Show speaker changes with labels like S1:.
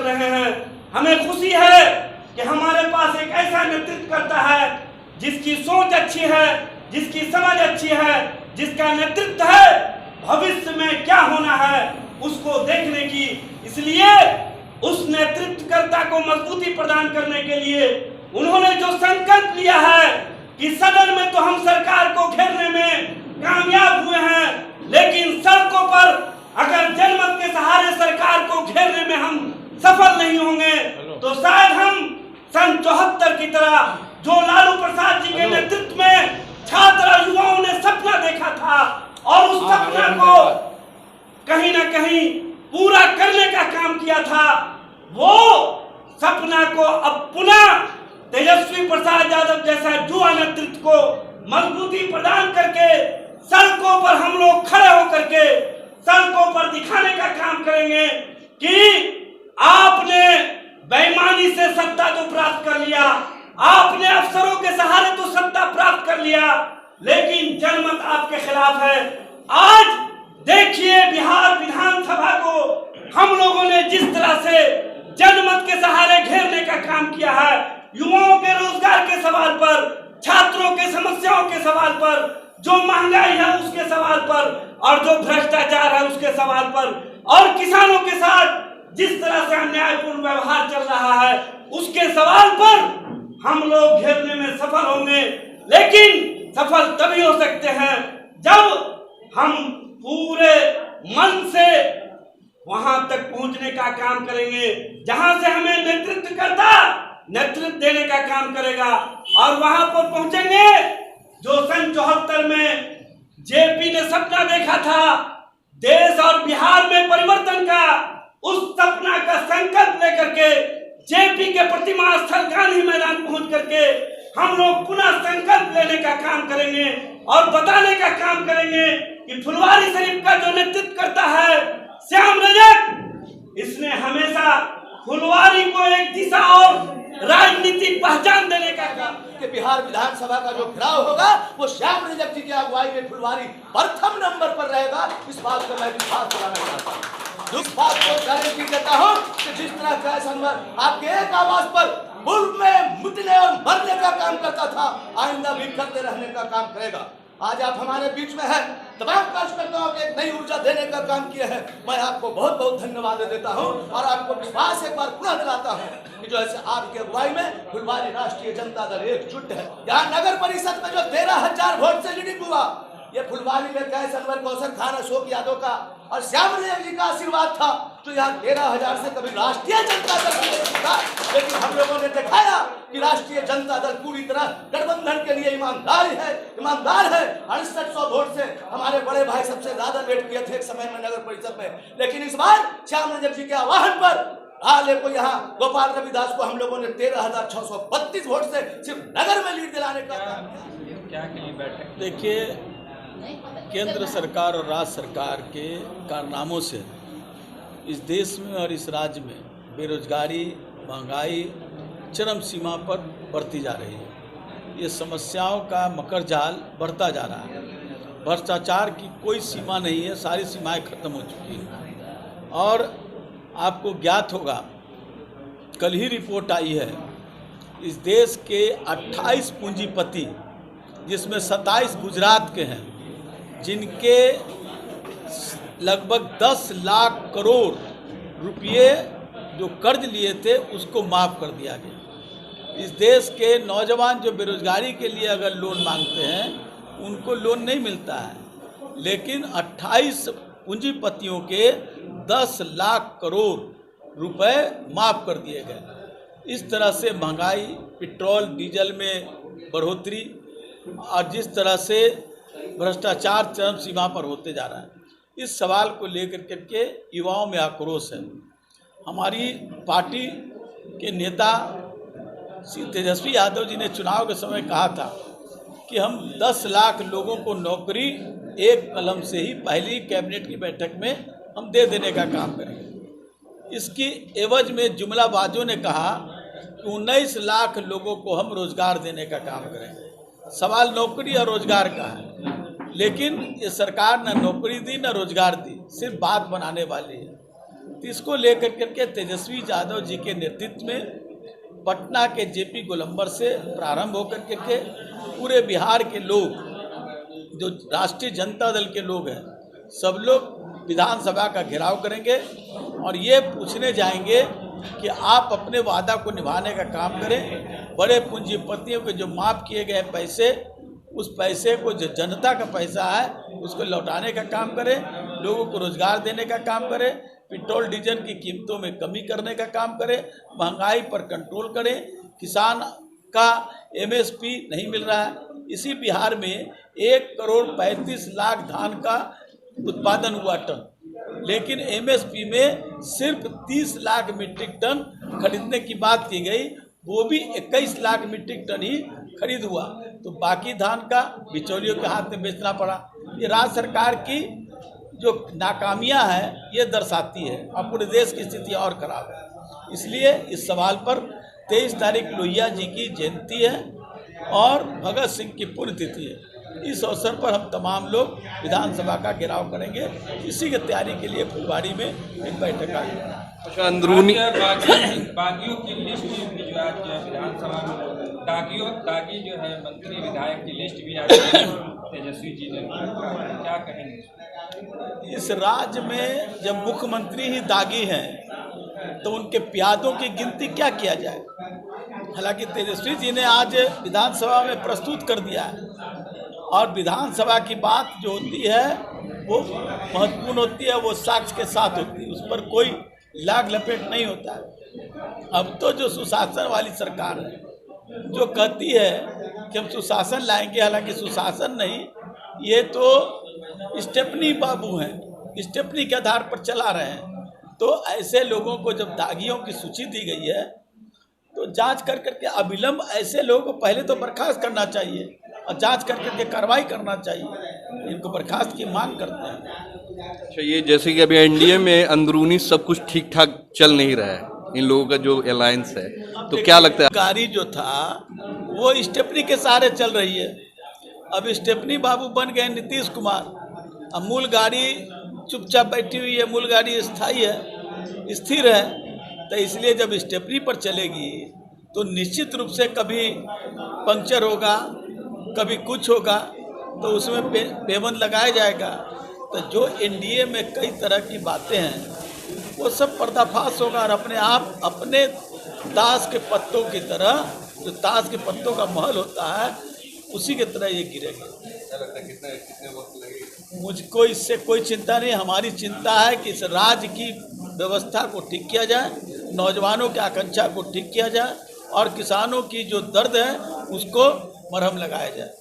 S1: रहे हैं। हमें खुशी है कि हमारे पास एक ऐसा नेतृत्व करता है जिसकी सोच अच्छी है, जिसकी समझ अच्छी है, जिसका नेतृत्व है भविष्य में क्या होना है उसको देखने की। इसलिए उस नेतृत्वकर्ता को मजबूती प्रदान करने के लिए उन्होंने जो संकल्प लिया है कि सदन में तो हम सरकार को घेरने में कामयाब हुए हैं, लेकिन सड़कों पर अगर जनमत के सहारे सरकार को घेरने में हम सफल नहीं होंगे तो शायद हम सन 74 की तरह जो लालू प्रसाद जी के नेतृत्व में छात्र युवाओं ने सपना देखा था और उस सपना को कहीं ना कहीं पूरा करने का काम किया था, वो सपना को अब पुनः तेजस्वी प्रसाद यादव जैसा युवा नेतृत्व को मजबूती प्रदान करके सड़कों पर हम लोग खड़े होकर के सड़कों पर दिखाने का काम करेंगे कि आपने बेईमानी से सत्ता तो प्राप्त कर लिया, आपने अफसरों के सहारे तो सत्ता प्राप्त कर लिया, लेकिन जनमत आपके खिलाफ है। आज देखिए बिहार विधानसभा को हम लोगों ने जिस तरह से जनमत के सहारे घेरने का काम किया है, युवाओं के रोजगार के सवाल पर, छात्रों के समस्याओं के सवाल पर, जो महंगाई है उसके सवाल पर और जो भ्रष्टाचार है उसके सवाल पर और किसानों के साथ जिस तरह से अन्यायपूर्ण व्यवहार चल रहा है उसके सवाल पर हम लोग घेरने में सफल होंगे। लेकिन सफल तभी हो सकते हैं जब हम पूरे मन से वहां तक पहुंचने का काम करेंगे जहां से हमें नेतृत्व देने का काम करेगा और वहां पर पहुंचेंगे जो सन 74 में जेपी ने सपना देखा था देश और बिहार में परिवर्तन का, उस सपना का संकल्प लेकर के जेपी के प्रतिमा स्थल गांधी मैदान पहुंच करके हम लोग पुनः संकल्प लेने का काम करेंगे और बताने का काम करेंगे कि फुलवारी शरीफ का जो नेतृत्व करता है श्याम रजक, इसने हमेशा फुलवारी को एक दिशा और राजनीतिक पहचान देने का काम
S2: कि बिहार विधानसभा का जो घेराव होगा वो श्याम रजक जी की अगुवाई में फुलवारी प्रथम नंबर पर रहेगा। इस बात को मैं विश्वास कराना चाहता हूँ, इस बात को गारंटी देता हूँ कि जिस तरह कैसनवर आपके एक आवाज पर मुल्क में मिटने और मरने का काम करता था, आइंदा भी करते रहने का काम करेगा। आज आप हमारे बीच में हैं, तमाम कार्यकर्ताओं को एक नई ऊर्जा देने का काम किया है। मैं आपको बहुत बहुत धन्यवाद देता हूं और आपको विश्वास एक बार पुनः दिलाता हूं कि जो ऐसे आपके अगुवाई में फुलवारी राष्ट्रीय जनता दल एकजुट है। यहाँ नगर परिषद में जो 13,000 वोट से लीडिंग हुआ, ये फुलवारी में कैसनवर, कौशल खान, अशोक यादव का और श्याम रजक जी का आशीर्वाद था। तो यहाँ 13,000 से कभी राष्ट्रीय जनता दल नहीं था, लेकिन हम लोगों ने दिखाया कि राष्ट्रीय जनता दल पूरी तरह गठबंधन के लिए ईमानदार है। 6800 वोट से हमारे बड़े भाई सबसे ज्यादा लीड किए थे एक समय में नगर परिषद में, लेकिन इस बार श्याम रजक जी के आह्वान पर आले को यहाँ गोपाल रविदास को हम लोगों ने 13,632 वोट से सिर्फ नगर में लीड दिलाने का काम
S3: क्या के लिए बैठे। देखिए, केंद्र सरकार और राज्य सरकार के कारनामों से इस देश में और इस राज्य में बेरोजगारी, महंगाई चरम सीमा पर बढ़ती जा रही है। ये समस्याओं का मकर जाल बढ़ता जा रहा है। भ्रष्टाचार की कोई सीमा नहीं है, सारी सीमाएं खत्म हो चुकी हैं। और आपको ज्ञात होगा, कल ही रिपोर्ट आई है, इस देश के 28 पूंजीपति जिसमें 27 गुजरात के हैं, जिनके लगभग 10 लाख करोड़ रुपये जो कर्ज लिए थे उसको माफ़ कर दिया गया। इस देश के नौजवान जो बेरोजगारी के लिए अगर लोन मांगते हैं उनको लोन नहीं मिलता है, लेकिन 28 पूंजीपतियों के 10 लाख करोड़ रुपए माफ़ कर दिए गए। इस तरह से महंगाई, पेट्रोल डीजल में बढ़ोतरी और जिस तरह से भ्रष्टाचार चरम सीमा पर होते जा रहा है, इस सवाल को लेकर करके युवाओं में आक्रोश है। हमारी पार्टी के नेता श्री तेजस्वी यादव जी ने चुनाव के समय कहा था कि हम 10 लाख लोगों को नौकरी एक कलम से ही पहली कैबिनेट की बैठक में हम दे देने का काम करेंगे। इसकी एवज में जुमलाबाजों ने कहा कि 19 लाख लोगों को हम रोजगार देने का काम करेंगे। सवाल नौकरी और रोजगार का है, लेकिन ये सरकार न नौकरी दी न रोजगार दी, सिर्फ बात बनाने वाली है। तो इसको लेकर करके तेजस्वी यादव जी के नेतृत्व में पटना के जेपी गोलंबर से प्रारंभ होकर के पूरे बिहार के लोग, जो राष्ट्रीय जनता दल के लोग हैं, सब लोग विधानसभा का घेराव करेंगे और ये पूछने जाएंगे कि आप अपने वादा को निभाने का काम करें। बड़े पूंजीपतियों के जो माफ़ किए गए पैसे, उस पैसे को, जो जनता का पैसा है, उसको लौटाने का काम करें, लोगों को रोजगार देने का काम करें, पेट्रोल डीजल की कीमतों में कमी करने का काम करें, महंगाई पर कंट्रोल करें, किसान का एमएसपी नहीं मिल रहा है। इसी बिहार में 1,35,00,000 धान का उत्पादन हुआ टन, लेकिन एमएसपी में सिर्फ 30 लाख मीट्रिक टन खरीदने की बात की गई, वो भी 21 लाख मीट्रिक टन ही खरीद हुआ, तो बाकी धान का बिचौलियों के हाथ में बेचना पड़ा। ये राज्य सरकार की जो नाकामियां हैं ये दर्शाती है, और पूरे देश की स्थिति और खराब है। इसलिए इस सवाल पर 23 तारीख लोहिया जी की जयंती है और भगत सिंह की पुण्यतिथि है। इस अवसर पर हम तमाम लोग विधानसभा का घेराव करेंगे। इसी की तैयारी के लिए फुलवाड़ी में एक बैठक आई।
S4: अच्छा, अंदरूनी
S5: बागियों की लिस्ट भी जो आज विधानसभा में दागी जो है मंत्री विधायक की लिस्ट भी आज तेजस्वी जी ने, क्या कहेंगे?
S3: इस राज्य में जब मुख्यमंत्री ही दागी हैं तो उनके प्यादों की गिनती क्या किया जाए। हालांकि तेजस्वी जी ने आज विधानसभा में प्रस्तुत कर दिया है, और विधानसभा की बात जो होती है वो महत्वपूर्ण होती है, वो साक्ष्य के साथ होती है, उस पर कोई लाग लपेट नहीं होता है। अब तो जो सुशासन वाली सरकार है, जो कहती है कि हम सुशासन लाएंगे, हालांकि सुशासन नहीं, ये तो स्टेपनी बाबू हैं, स्टेपनी के आधार पर चला रहे हैं। तो ऐसे लोगों को जब दागियों की सूची दी गई है तो जांच कर करके अविलंब ऐसे लोगों को पहले तो बर्खास्त करना चाहिए और जांच कर करके कार्रवाई करना चाहिए। इनको बर्खास्त की मांग करते हैं।
S4: अच्छा, ये जैसे कि अभी एनडीए में अंदरूनी सब कुछ ठीक ठाक चल नहीं रहा है, इन लोगों का जो अलायंस है, तो क्या लगता है?
S3: गाड़ी जो था वो स्टेपनी के सहारे चल रही है। अब स्टेपनी बाबू बन गए नीतीश कुमार, अब मूल गाड़ी चुपचाप बैठी हुई है, मूल गाड़ी स्थायी है, स्थिर है। तो इसलिए जब स्टेपनी पर चलेगी तो निश्चित रूप से कभी पंक्चर होगा, कभी कुछ होगा, तो उसमें पेबंद लगाया जाएगा। तो जो एनडीए में कई तरह की बातें हैं वो सब पर्दाफाश होगा, और अपने आप अपने ताश के पत्तों की तरह, जो ताश के पत्तों का महल होता है, उसी की तरह ये गिरेगा।
S4: कितने वक्त लगेगा?
S3: मुझको इससे कोई चिंता नहीं। हमारी चिंता है कि इस राज्य की व्यवस्था को ठीक किया जाए, नौजवानों की आकांक्षा को ठीक किया जाए, और किसानों की जो दर्द है उसको मरहम लगाया जाए।